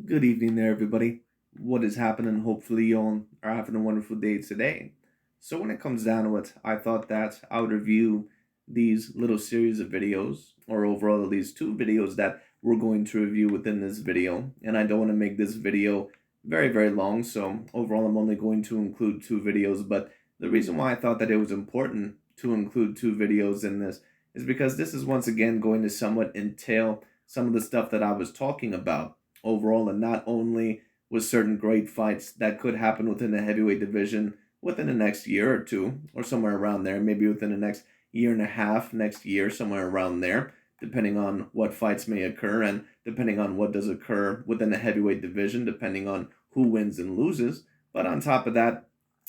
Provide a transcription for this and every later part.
Good evening there, everybody. What is happening? Hopefully, you all are having a wonderful day today. So, when it comes down to it, I thought that I would review these little series of videos, or overall, at least two videos that we're going to review within this video. And I don't want to make this video very, very long, so overall, I'm only going to include two videos. But the reason why I thought that it was important to include two videos in this is because this is once again going to somewhat entail some of the stuff that I was talking about overall, and not only with certain great fights that could happen within the heavyweight division within the next year or two, or somewhere around there, maybe within the next year and a half, next year, somewhere around there, depending on what fights may occur and depending on what does occur within the heavyweight division, depending on who wins and loses. But on top of that,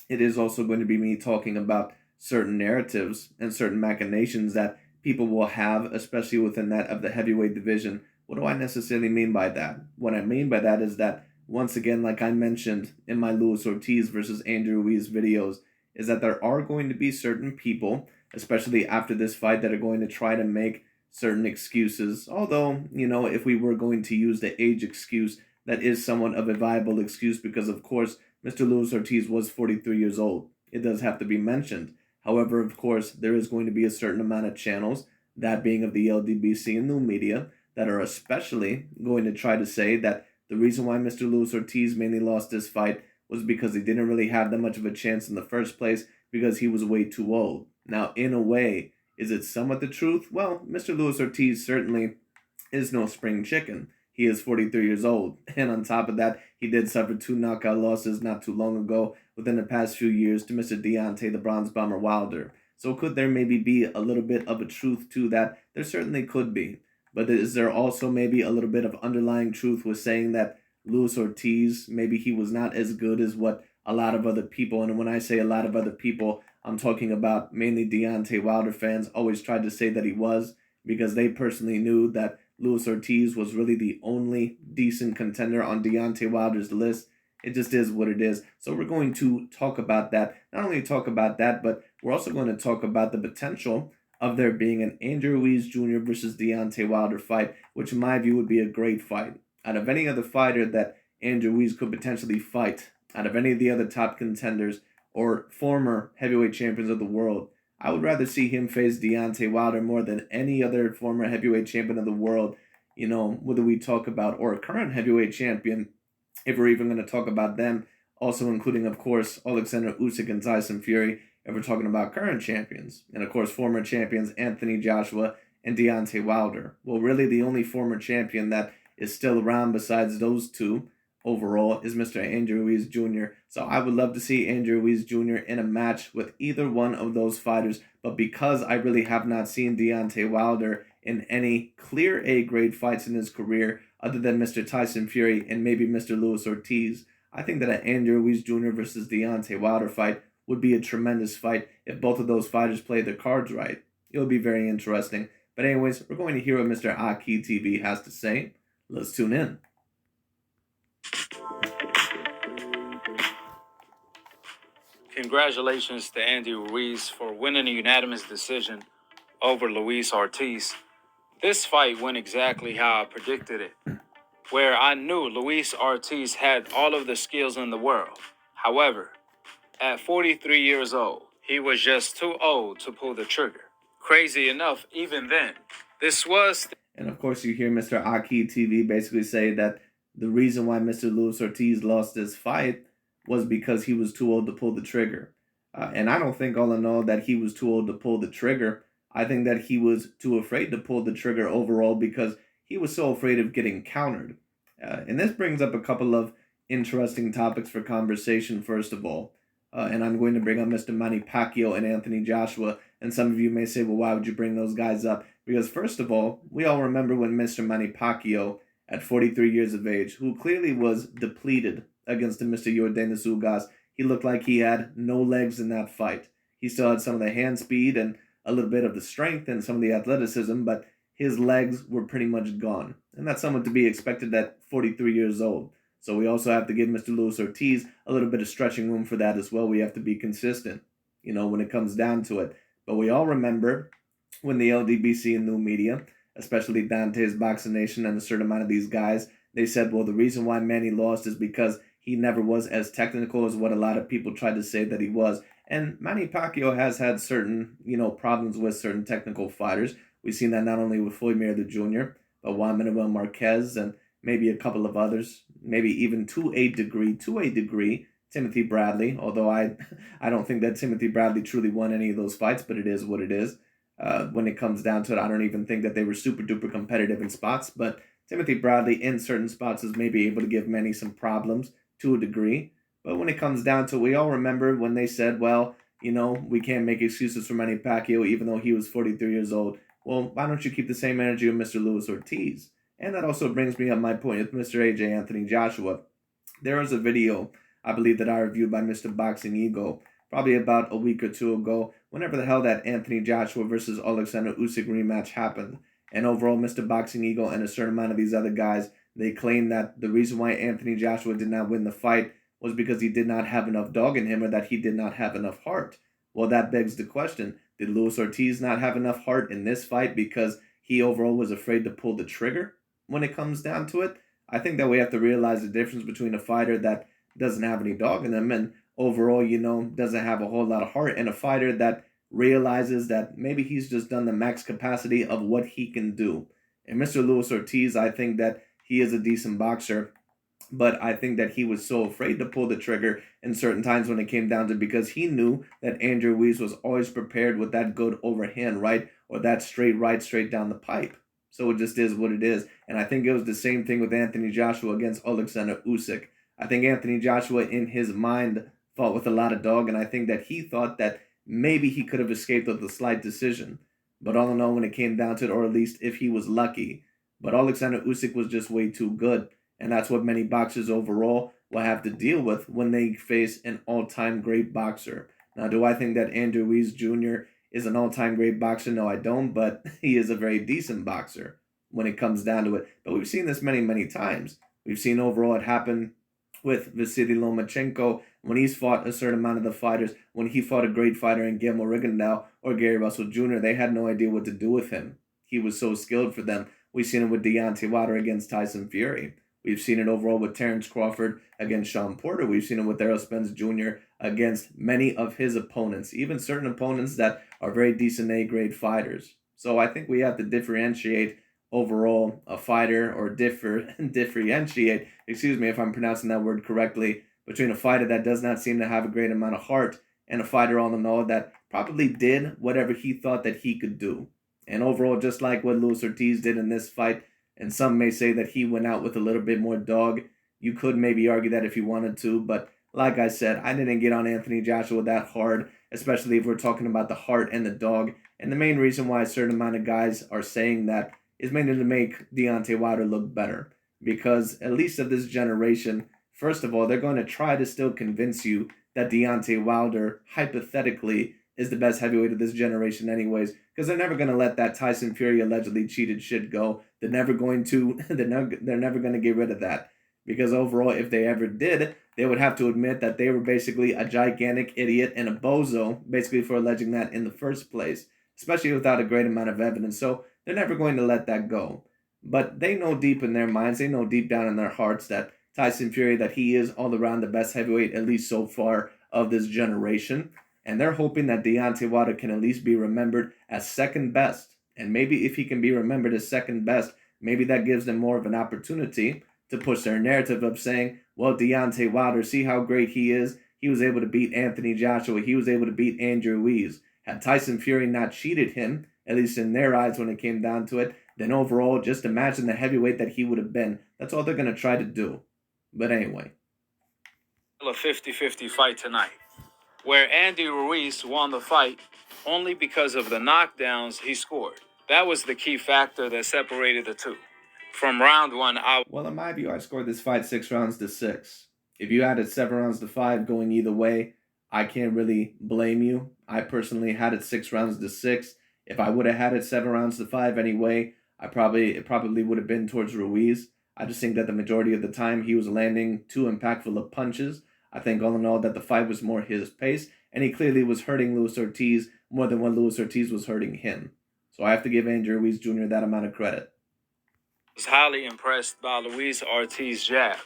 it is also going to be me talking about certain narratives and certain machinations that people will have, especially within that of the heavyweight division. What do I necessarily mean by that? What I mean by that is that, once again, like I mentioned in my Luis Ortiz versus Andrew Ruiz videos, is that there are going to be certain people, especially after this fight, that are going to try to make certain excuses. Although, if we were going to use the age excuse, that is somewhat of a viable excuse because, of course, Mr. Luis Ortiz was 43 years old. It does have to be mentioned. However, of course, there is going to be a certain amount of channels, that being of the LDBC and new media, that are especially going to try to say that the reason why Mr. Luis Ortiz mainly lost this fight was because he didn't really have that much of a chance in the first place because he was way too old. Now, in a way, is it somewhat the truth? Well, Mr. Luis Ortiz certainly is no spring chicken. He is 43 years old. And on top of that, he did suffer two knockout losses not too long ago within the past few years to Mr. Deontay, the Bronze Bomber Wilder. So could there maybe be a little bit of a truth to that? There certainly could be. But is there also maybe a little bit of underlying truth with saying that Luis Ortiz, maybe he was not as good as what a lot of other people, and when I say a lot of other people, I'm talking about mainly Deontay Wilder fans, always tried to say that he was, because they personally knew that Luis Ortiz was really the only decent contender on Deontay Wilder's list. It just is what it is. So we're going to talk about that. Not only talk about that, but we're also going to talk about the potential of there being an Andrew Ruiz Jr. versus Deontay Wilder fight, which in my view would be a great fight. Out of any other fighter that Andrew Ruiz could potentially fight, out of any of the other top contenders or former heavyweight champions of the world, I would rather see him face Deontay Wilder more than any other former heavyweight champion of the world. Whether we talk about or a current heavyweight champion, if we're even going to talk about them, also including, of course, Alexander Usyk and Tyson Fury, if we're talking about current champions, and of course, former champions Anthony Joshua and Deontay Wilder. Well, really, the only former champion that is still around besides those two overall is Mr. Andrew Ruiz Jr. So I would love to see Andrew Ruiz Jr. in a match with either one of those fighters. But because I really have not seen Deontay Wilder in any clear A-grade fights in his career, other than Mr. Tyson Fury and maybe Mr. Luis Ortiz, I think that an Andrew Ruiz Jr. versus Deontay Wilder fight would be a tremendous fight if both of those fighters play their cards right. It would be very interesting. But anyways, we're going to hear what Mr. AKHi TV has to say. Let's tune in. Congratulations to Andy Ruiz for winning a unanimous decision over Luis Ortiz. This fight went exactly how I predicted it, where I knew Luis Ortiz had all of the skills in the world. However, at 43 years old, he was just too old to pull the trigger. Crazy enough, even then, this was... And of course, you hear Mr. AKHi TV basically say that the reason why Mr. Luis Ortiz lost this fight was because he was too old to pull the trigger. And I don't think all in all that he was too old to pull the trigger. I think that he was too afraid to pull the trigger overall because he was so afraid of getting countered. And this brings up a couple of interesting topics for conversation, first of all. And I'm going to bring up Mr. Manny Pacquiao and Anthony Joshua. And some of you may say, well, why would you bring those guys up? Because first of all, we all remember when Mr. Manny Pacquiao, at 43 years of age, who clearly was depleted against Mr. Yordenis Ugas, he looked like he had no legs in that fight. He still had some of the hand speed and a little bit of the strength and some of the athleticism, but his legs were pretty much gone. And that's somewhat to be expected at 43 years old. So we also have to give Mr. Luis Ortiz a little bit of stretching room for that as well. We have to be consistent, when it comes down to it. But we all remember when the LDBC and new media, especially Dante's Boxing Nation and a certain amount of these guys, they said, well, the reason why Manny lost is because he never was as technical as what a lot of people tried to say that he was. And Manny Pacquiao has had certain, problems with certain technical fighters. We've seen that not only with Floyd Mayweather Jr., but Juan Manuel Marquez and maybe a couple of others, maybe even to a degree, Timothy Bradley. Although I don't think that Timothy Bradley truly won any of those fights, but it is what it is. When it comes down to it, I don't even think that they were super duper competitive in spots, but Timothy Bradley in certain spots is maybe able to give Manny some problems to a degree. But when it comes down to it, we all remember when they said, well, we can't make excuses for Manny Pacquiao even though he was 43 years old. Well, why don't you keep the same energy with Mr. Luis Ortiz? And that also brings me up my point with Mr. AJ Anthony Joshua. There was a video, I believe, that I reviewed by Mr. Boxing Eagle probably about a week or two ago, whenever the hell that Anthony Joshua versus Alexander Usyk rematch happened. And overall, Mr. Boxing Eagle and a certain amount of these other guys, they claim that the reason why Anthony Joshua did not win the fight was because he did not have enough dog in him or that he did not have enough heart. Well, that begs the question, did Luis Ortiz not have enough heart in this fight because he overall was afraid to pull the trigger when it comes down to it? I think that we have to realize the difference between a fighter that doesn't have any dog in him and overall, doesn't have a whole lot of heart, and a fighter that realizes that maybe he's just done the max capacity of what he can do. And Mr. Luis Ortiz, I think that he is a decent boxer, but I think that he was so afraid to pull the trigger in certain times when it came down to, because he knew that Andrew Ruiz was always prepared with that good overhand right or that straight right straight down the pipe. So it just is what it is. And I think it was the same thing with Anthony Joshua against Alexander Usyk. I think Anthony Joshua in his mind fought with a lot of dog, and I think that he thought that maybe he could have escaped with a slight decision. But all in all, when it came down to it, or at least if he was lucky, but Alexander Usyk was just way too good. And that's what many boxers overall will have to deal with when they face an all-time great boxer. Now, do I think that Andrew Ruiz Jr. is an all-time great boxer? No, I don't, but he is a very decent boxer when it comes down to it. But we've seen this many, many times. We've seen overall it happen with Vasily Lomachenko when he's fought a certain amount of the fighters. When he fought a great fighter in Guillermo Rigondeaux or Gary Russell Jr., they had no idea what to do with him. He was so skilled for them. We've seen it with Deontay Wilder against Tyson Fury. We've seen it overall with Terrence Crawford against Sean Porter. We've seen it with Errol Spence Jr. against many of his opponents, even certain opponents that are very decent A-grade fighters. So I think we have to differentiate overall a fighter, or differentiate, excuse me if I'm pronouncing that word correctly, between a fighter that does not seem to have a great amount of heart and a fighter all in all that probably did whatever he thought that he could do. And overall, just like what Luis Ortiz did in this fight, and some may say that he went out with a little bit more dog. You could maybe argue that if you wanted to, but like I said, I didn't get on Anthony Joshua that hard, especially if we're talking about the heart and the dog. And the main reason why a certain amount of guys are saying that is mainly to make Deontay Wilder look better. Because at least of this generation, first of all, they're going to try to still convince you that Deontay Wilder, hypothetically, is the best heavyweight of this generation anyways, because they're never going to let that Tyson Fury allegedly cheated shit go. They're never going to get rid of that, because overall, if they ever did, they would have to admit that they were basically a gigantic idiot and a bozo, basically for alleging that in the first place, especially without a great amount of evidence. So they're never going to let that go. But they know deep in their minds, they know deep down in their hearts that Tyson Fury, that he is all around the best heavyweight, at least so far, of this generation. And they're hoping that Deontay Wilder can at least be remembered as second best. And maybe if he can be remembered as second best, maybe that gives them more of an opportunity to push their narrative of saying, well, Deontay Wilder, see how great he is. He was able to beat Anthony Joshua. He was able to beat Andrew Ruiz. Had Tyson Fury not cheated him, at least in their eyes when it came down to it, then overall, just imagine the heavyweight that he would have been. That's all they're going to try to do. But anyway. A 50-50 fight tonight, where Andy Ruiz won the fight only because of the knockdowns he scored. That was the key factor that separated the two. From round one out. Well, in my view, I scored this fight 6-6. If you had it 7-5 going either way, I can't really blame you. I personally had it 6-6. If I would have had it 7-5 anyway, it probably would have been towards Ruiz. I just think that the majority of the time he was landing too impactful of punches. I think all in all that the fight was more his pace, and he clearly was hurting Luis Ortiz more than what Luis Ortiz was hurting him. So I have to give Andrew Ruiz Jr. that amount of credit. Was highly impressed by Luis Ortiz's jab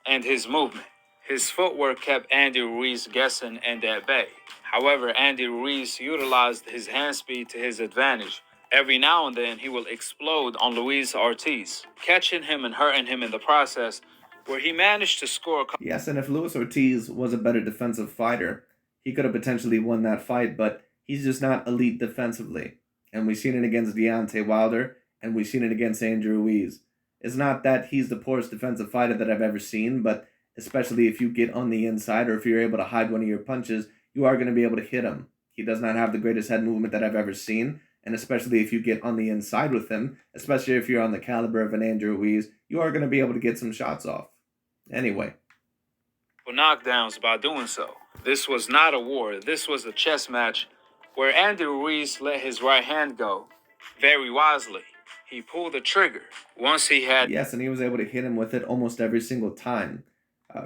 and his movement. His footwork kept Andy Ruiz guessing and at bay. However, Andy Ruiz utilized his hand speed to his advantage. Every now and then, he will explode on Luis Ortiz, catching him and hurting him in the process, where he managed to score. Yes, and if Luis Ortiz was a better defensive fighter, he could have potentially won that fight, but he's just not elite defensively. And we've seen it against Deontay Wilder, and we've seen it against Andrew Ruiz. It's not that he's the poorest defensive fighter that I've ever seen, but especially if you get on the inside or if you're able to hide one of your punches, you are going to be able to hit him. He does not have the greatest head movement that I've ever seen, and especially if you get on the inside with him, especially if you're on the caliber of an Andrew Ruiz, you are going to be able to get some shots off. Anyway. Knockdowns by doing so. This was not a war. This was a chess match where Andy Ruiz let his right hand go very wisely. He pulled the trigger once he had. Yes, and he was able to hit him with it almost every single time.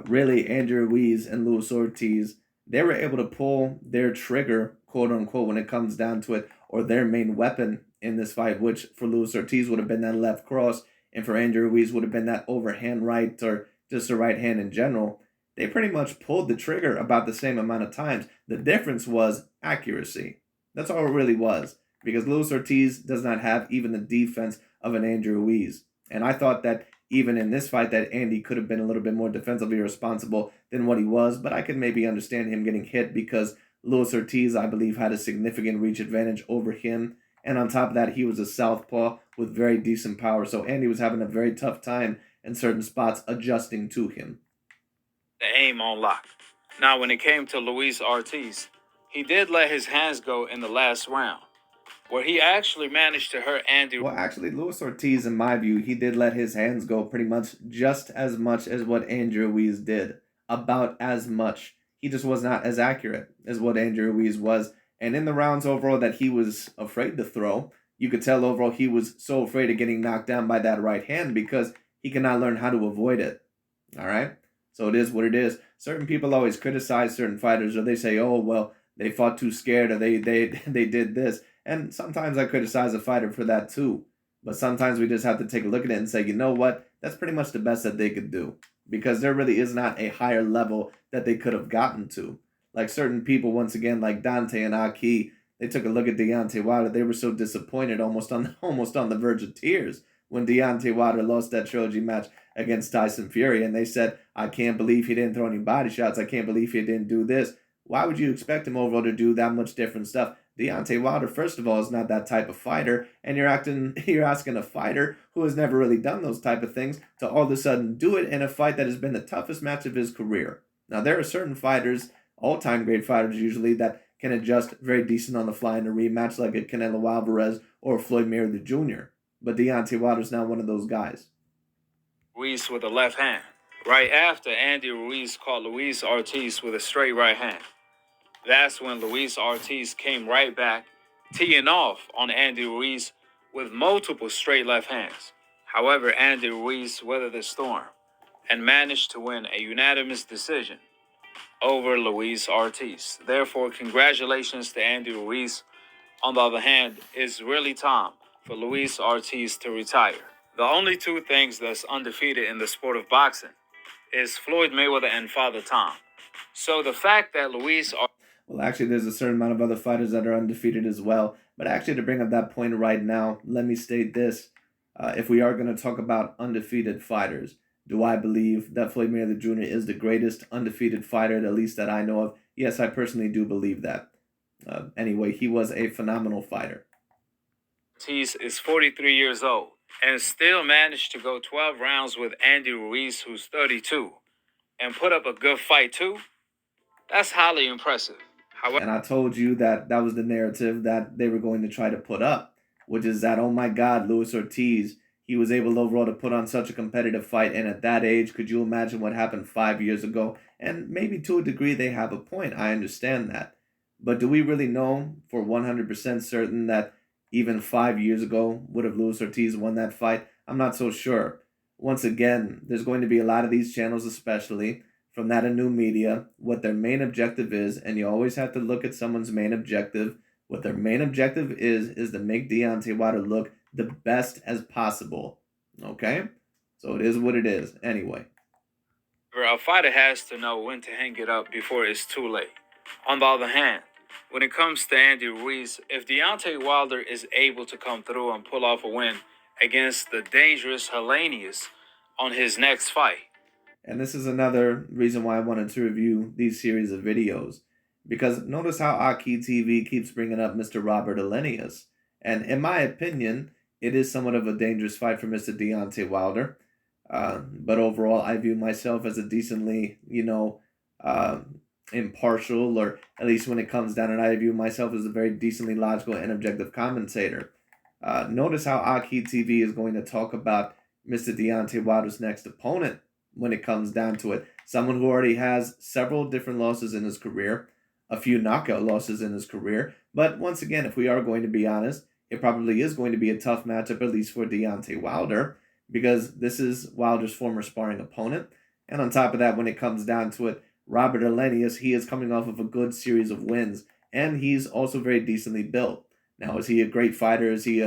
Really, Andrew Ruiz and Luis Ortiz, they were able to pull their trigger, quote unquote, when it comes down to it, or their main weapon in this fight, which for Luis Ortiz would have been that left cross, and for Andrew Ruiz would have been that overhand right, or just a right hand in general. They pretty much pulled the trigger about the same amount of times. The difference was accuracy. That's all it really was, because Luis Ortiz does not have even the defense of an Andrew Ruiz. And I thought that even in this fight that Andy could have been a little bit more defensively responsible than what he was, but I could maybe understand him getting hit because Luis Ortiz, I believe, had a significant reach advantage over him. And on top of that, he was a southpaw with very decent power. So Andy was having a very tough time in certain spots adjusting to him. The aim on lock. Now, when it came to Luis Ortiz, he did let his hands go in the last round, where he actually managed to hurt Andy. Well, actually, Luis Ortiz, in my view, he did let his hands go pretty much just as much as what Andrew Ruiz did. About as much. He just was not as accurate as what Andrew Ruiz was. And in the rounds overall that he was afraid to throw, you could tell overall he was so afraid of getting knocked down by that right hand because he could not learn how to avoid it. All right? So it is what it is. Certain people always criticize certain fighters, or they say, oh, well, they fought too scared, or they did this. And sometimes I criticize a fighter for that too. But sometimes we just have to take a look at it and say, you know what? That's pretty much the best that they could do. Because there really is not a higher level that they could have gotten to. Like certain people, once again, like Deontay and AKHi, they took a look at Deontay Wilder. They were so disappointed, almost on the verge of tears, when Deontay Wilder lost that trilogy match against Tyson Fury. And they said, I can't believe he didn't throw any body shots. I can't believe he didn't do this. Why would you expect him overall to do that much different stuff? Deontay Wilder, first of all, is not that type of fighter, and you're asking a fighter who has never really done those type of things to all of a sudden do it in a fight that has been the toughest match of his career. Now, there are certain fighters, all-time great fighters usually, that can adjust very decent on the fly in a rematch, like a Canelo Alvarez or Floyd Mayweather Jr. But Deontay Wilder's not one of those guys. Ruiz with a left hand. Right after, Andy Ruiz caught Luis Ortiz with a straight right hand. That's when Luis Ortiz came right back, teeing off on Andy Ruiz with multiple straight left hands. However, Andy Ruiz weathered the storm and managed to win a unanimous decision over Luis Ortiz. Therefore, congratulations to Andy Ruiz. On the other hand, it's really time for Luis Ortiz to retire. The only two things that's undefeated in the sport of boxing is Floyd Mayweather and Father Time. So the fact that Luis Ortiz... Well, actually, there's a certain amount of other fighters that are undefeated as well. But actually, to bring up that point right now, let me state this. If we are going to talk about undefeated fighters, do I believe that Floyd Mayweather Jr. is the greatest undefeated fighter, at least that I know of? Yes, I personally do believe that. Anyway, he was a phenomenal fighter. Ortiz is 43 years old and still managed to go 12 rounds with Andy Ruiz, who's 32, and put up a good fight too. That's highly impressive. However, and I told you that that was the narrative that they were going to try to put up, which is that, oh my God, Luis Ortiz, he was able overall to put on such a competitive fight. And at that age, could you imagine what happened 5 years ago? And maybe to a degree they have a point. I understand that. But do we really know for 100% certain that even 5 years ago would have Luis Ortiz won that fight? I'm not so sure. Once again, there's going to be a lot of these channels, especially from that and new media, what their main objective is, and you always have to look at someone's main objective. What their main objective is to make Deontay Wilder look the best as possible. Okay? So it is what it is. Anyway. A fighter has to know when to hang it up before it's too late. On the other hand, when it comes to Andy Ruiz, if Deontay Wilder is able to come through and pull off a win against the dangerous Hellenius on his next fight. And this is another reason why I wanted to review these series of videos. Because notice how AKHi TV keeps bringing up Mr. Robert Hellenius. And in my opinion, it is somewhat of a dangerous fight for Mr. Deontay Wilder. But overall, I view myself as a decently, uh, impartial, or at least when it comes down, and I view myself as a very decently logical and objective commentator. Notice how AKHi TV is going to talk about Mr. Deontay Wilder's next opponent when it comes down to it. Someone who already has several different losses in his career, a few knockout losses in his career. But once again, if we are going to be honest, it probably is going to be a tough matchup, at least for Deontay Wilder, because this is Wilder's former sparring opponent. And on top of that, when it comes down to it, Robert Hellenius, he is coming off of a good series of wins, and he's also very decently built. Now, is he a great fighter? Is he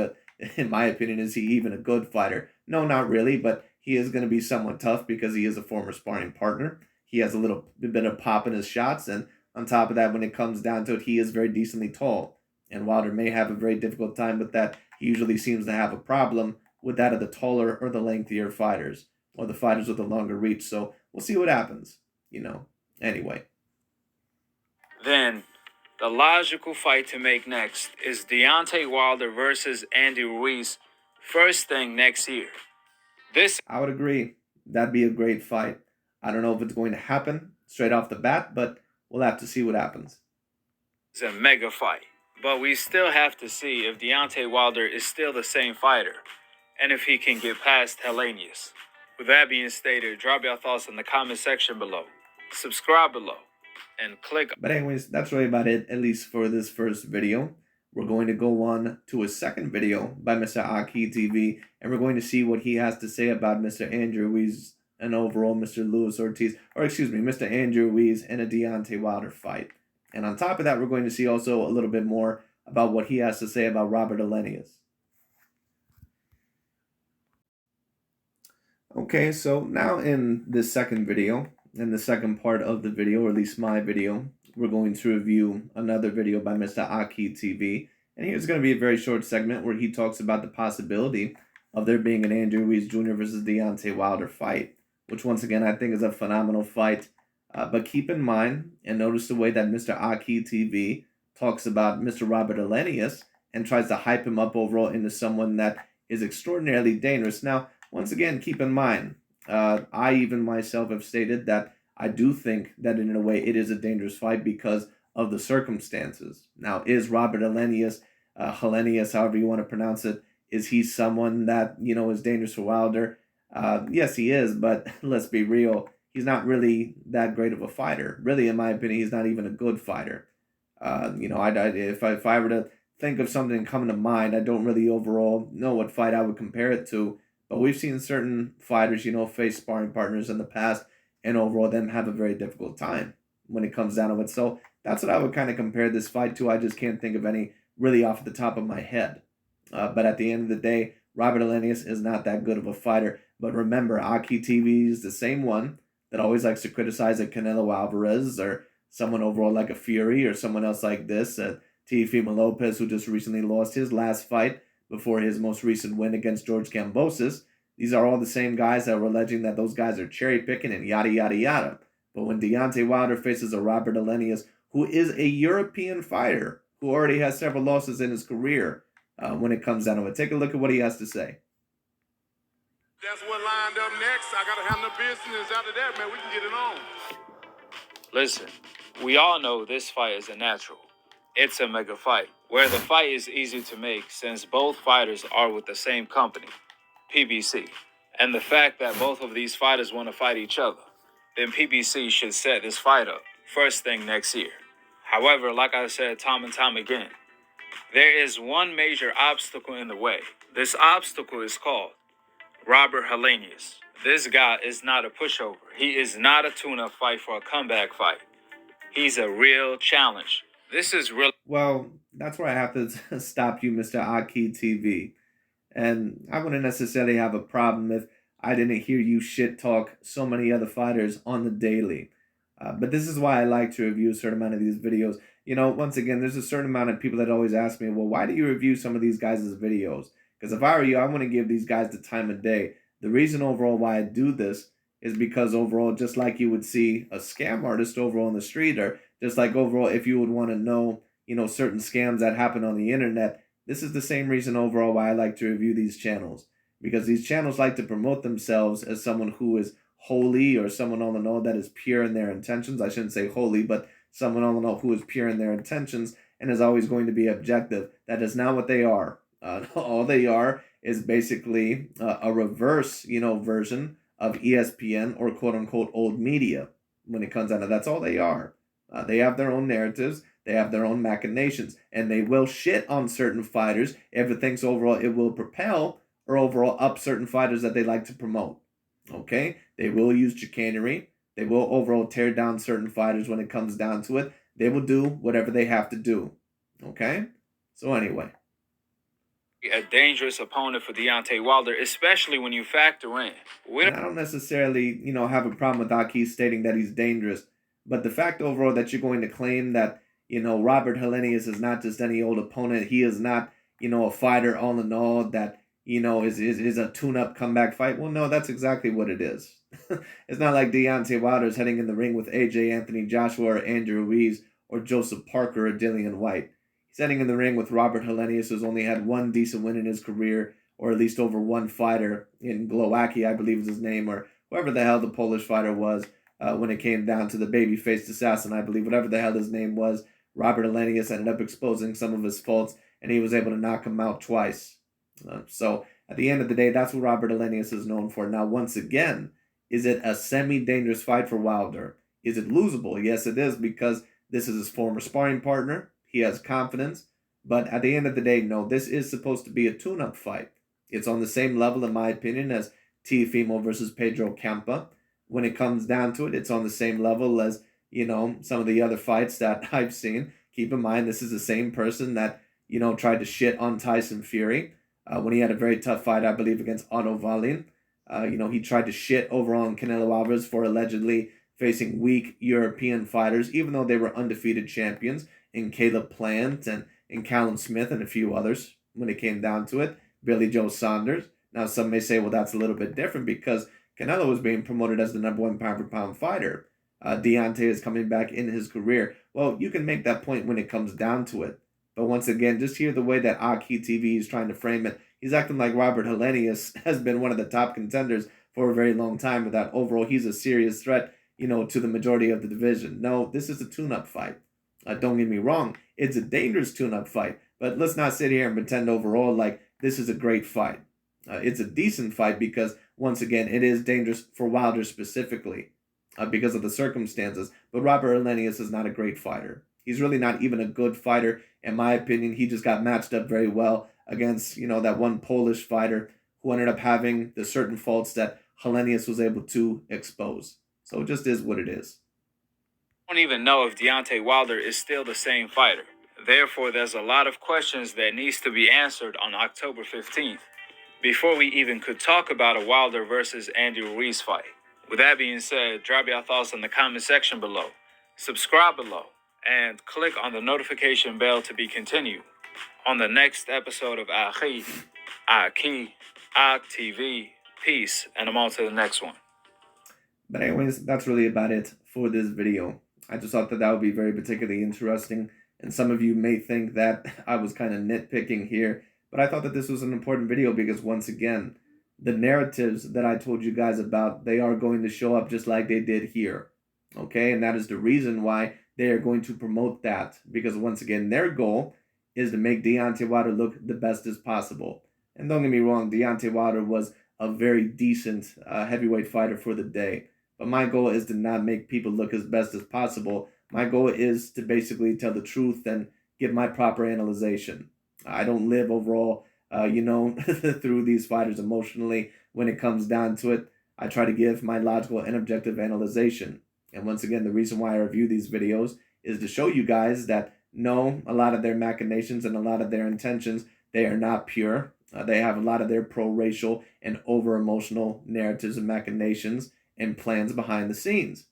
in my opinion, is he even a good fighter? No, not really, but he is going to be somewhat tough because he is a former sparring partner. He has a little bit of pop in his shots, and on top of that, when it comes down to it, he is very decently tall. And Wilder may have a very difficult time with that. He usually seems to have a problem with that of the taller or the lengthier fighters, or the fighters with a longer reach. So we'll see what happens, Anyway. Then the logical fight to make next is Deontay Wilder versus Andy Ruiz first thing next year. This I would agree. That'd be a great fight. I don't know if it's going to happen straight off the bat, but we'll have to see what happens. is a mega fight, but we still have to see if Deontay Wilder is still the same fighter and if he can get past Hellenius. With that being stated, drop your thoughts in the comment section below. Subscribe below and click. But anyways, that's really about it, at least for this first video. We're going to go on to a second video by Mr. AKHi TV, and we're going to see what he has to say about Mr. Andrew Ruiz and overall Mr. Mr. Andrew Ruiz and a Deontay Wilder fight. And on top of that, we're going to see also a little bit more about what he has to say about Robert Hellenius. Okay, so now in this second video, in the second part of the video, or at least my video, we're going to review another video by Mr. AKHi TV. And here's going to be a very short segment where he talks about the possibility of there being an Andrew Ruiz Jr. versus Deontay Wilder fight, which once again I think is a phenomenal fight. But keep in mind and notice the way that Mr. AKHi TV talks about Mr. Robert Hellenius and tries to hype him up overall into someone that is extraordinarily dangerous. Now, once again, keep in mind, I even myself have stated that I do think that in a way it is a dangerous fight because of the circumstances. Now, is Robert Hellenius, however you want to pronounce it, is he someone that, is dangerous for Wilder? Yes, he is, but let's be real. He's not really that great of a fighter. Really, in my opinion, he's not even a good fighter. If I were to think of something coming to mind, I don't really overall know what fight I would compare it to. But we've seen certain fighters, face sparring partners in the past and overall them have a very difficult time when it comes down to it. So that's what I would kind of compare this fight to. I just can't think of any really off the top of my head. But at the end of the day, Robert Hellenius is not that good of a fighter. But remember, AKHi TV is the same one that always likes to criticize a Canelo Alvarez or someone overall like a Fury or someone else like this, Teofimo Lopez, who just recently lost his last fight before his most recent win against George Kambosos. These are all the same guys that were alleging that those guys are cherry picking and yada, yada, yada. But when Deontay Wilder faces a Robert Hellenius, who is a European fighter, who already has several losses in his career, when it comes down to it, take a look at what he has to say. That's what lined up next. I got to handle business. After that, man, we can get it on. Listen, we all know this fight is a natural. It's a mega fight, where the fight is easy to make since both fighters are with the same company, PBC. And the fact that both of these fighters want to fight each other, then PBC should set this fight up first thing next year. However, like I said time and time again, there is one major obstacle in the way. This obstacle is called Robert Hellenius. This guy is not a pushover. He is not a tune-up fight for a comeback fight. He's a real challenge. This is real. Well, that's where I have to stop you, Mr. AKHi TV. And I wouldn't necessarily have a problem if I didn't hear you shit talk so many other fighters on the daily. But this is why I like to review a certain amount of these videos. You know, once again, there's a certain amount of people that always ask me, well, why do you review some of these guys' videos? Because if I were you, I want to give these guys the time of day. The reason overall why I do this is because overall, just like you would see a scam artist overall on the street, or just like overall, if you would want to know, you know, certain scams that happen on the internet, this is the same reason overall why I like to review these channels. Because these channels like to promote themselves as someone who is holy, or someone all in all that is pure in their intentions. I shouldn't say holy, but someone all in all who is pure in their intentions and is always going to be objective. That is not what they are. All they are is basically a reverse, you know, version of ESPN or quote unquote old media when it comes down to that's all they are. They have their own narratives, they have their own machinations, and they will shit on certain fighters if it thinks overall it will propel or overall up certain fighters that they like to promote. Okay? They will use chicanery. They will overall tear down certain fighters when it comes down to it. They will do whatever they have to do. Okay? So anyway. A dangerous opponent for Deontay Wilder, especially when you factor in. And I don't necessarily, you know, have a problem with AKHi stating that he's dangerous. But the fact overall that you're going to claim that, you know, Robert Helenius is not just any old opponent. He is not, you know, a fighter all in all that, you know, is a tune-up comeback fight. Well, no, that's exactly what it is. It's not like Deontay Wilder is heading in the ring with AJ Anthony Joshua or Andrew Ruiz or Joseph Parker or Dillian White. He's heading in the ring with Robert Helenius, who's only had one decent win in his career, or at least over one fighter in Glowacki, I believe is his name, or whoever the hell the Polish fighter was when it came down to the baby-faced assassin, I believe, whatever the hell his name was. Robert Helenius ended up exposing some of his faults, and he was able to knock him out twice. So at the end of the day, that's what Robert Helenius is known for. Now, once again, is it a semi-dangerous fight for Wilder? Is it losable? Yes, it is, because this is his former sparring partner. He has confidence. But at the end of the day, no, this is supposed to be a tune-up fight. It's on the same level, in my opinion, as Teofimo versus Pedro Campa. When it comes down to it, it's on the same level as, you know, some of the other fights that I've seen. Keep in mind, this is the same person that, you know, tried to shit on Tyson Fury when he had a very tough fight, I believe, against Otto Wallin. You know, he tried to shit over on Canelo Alvarez for allegedly facing weak European fighters, even though they were undefeated champions in Caleb Plant and in Callum Smith and a few others when it came down to it. Billy Joe Saunders. Now, some may say, well, that's a little bit different because Canelo was being promoted as the #1 pound-for-pound fighter. Deontay is coming back in his career. Well, you can make that point when it comes down to it. But once again, just hear the way that AKHi TV is trying to frame it. He's acting like Robert Helenius has been one of the top contenders for a very long time, but that overall he's a serious threat, you know, to the majority of the division. No, this is a tune-up fight. Don't get me wrong. It's a dangerous tune-up fight. But let's not sit here and pretend overall like this is a great fight. It's a decent fight because, once again, it is dangerous for Wilder specifically because of the circumstances. But Robert Helenius is not a great fighter. He's really not even a good fighter, in my opinion. He just got matched up very well against, you know, that one Polish fighter who ended up having the certain faults that Helenius was able to expose. So it just is what it is. I don't even know if Deontay Wilder is still the same fighter. Therefore, there's a lot of questions that needs to be answered on October 15th before we even could talk about a Wilder versus Andy Ruiz fight. With that being said, drop your thoughts in the comment section below, subscribe below, and click on the notification bell to be continued on the next episode of AKHi TV. Peace, and I'm on to the next one. But anyways, that's really about it for this video. I just thought that that would be very particularly interesting, and some of you may think that I was kind of nitpicking here, but I thought that this was an important video because, once again, the narratives that I told you guys about, they are going to show up just like they did here, okay? And that is the reason why they are going to promote that, because, once again, their goal is to make Deontay Wilder look the best as possible. And don't get me wrong, Deontay Wilder was a very decent heavyweight fighter for the day. But my goal is to not make people look as best as possible. My goal is to basically tell the truth and give my proper analyzation. I don't live overall, through these fighters emotionally. When it comes down to it, I try to give my logical and objective analyzation. And once again, the reason why I review these videos is to show you guys that no, a lot of their machinations and a lot of their intentions, they are not pure. They have a lot of their pro-racial and over-emotional narratives and machinations and plans behind the scenes.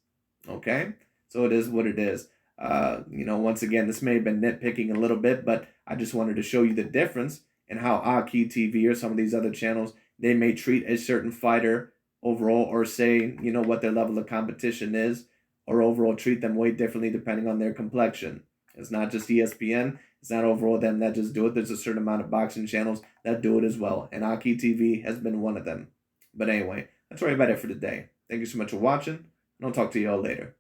Okay? So it is what it is. Once again, this may have been nitpicking a little bit, but I just wanted to show you the difference in how AKHi TV or some of these other channels, they may treat a certain fighter overall, or say, what their level of competition is, or overall treat them way differently depending on their complexion. It's not just ESPN. It's not overall them that just do it. There's a certain amount of boxing channels that do it as well, and AKHi TV has been one of them. But anyway, that's really about it for today. Thank you so much for watching, and I'll talk to you all later.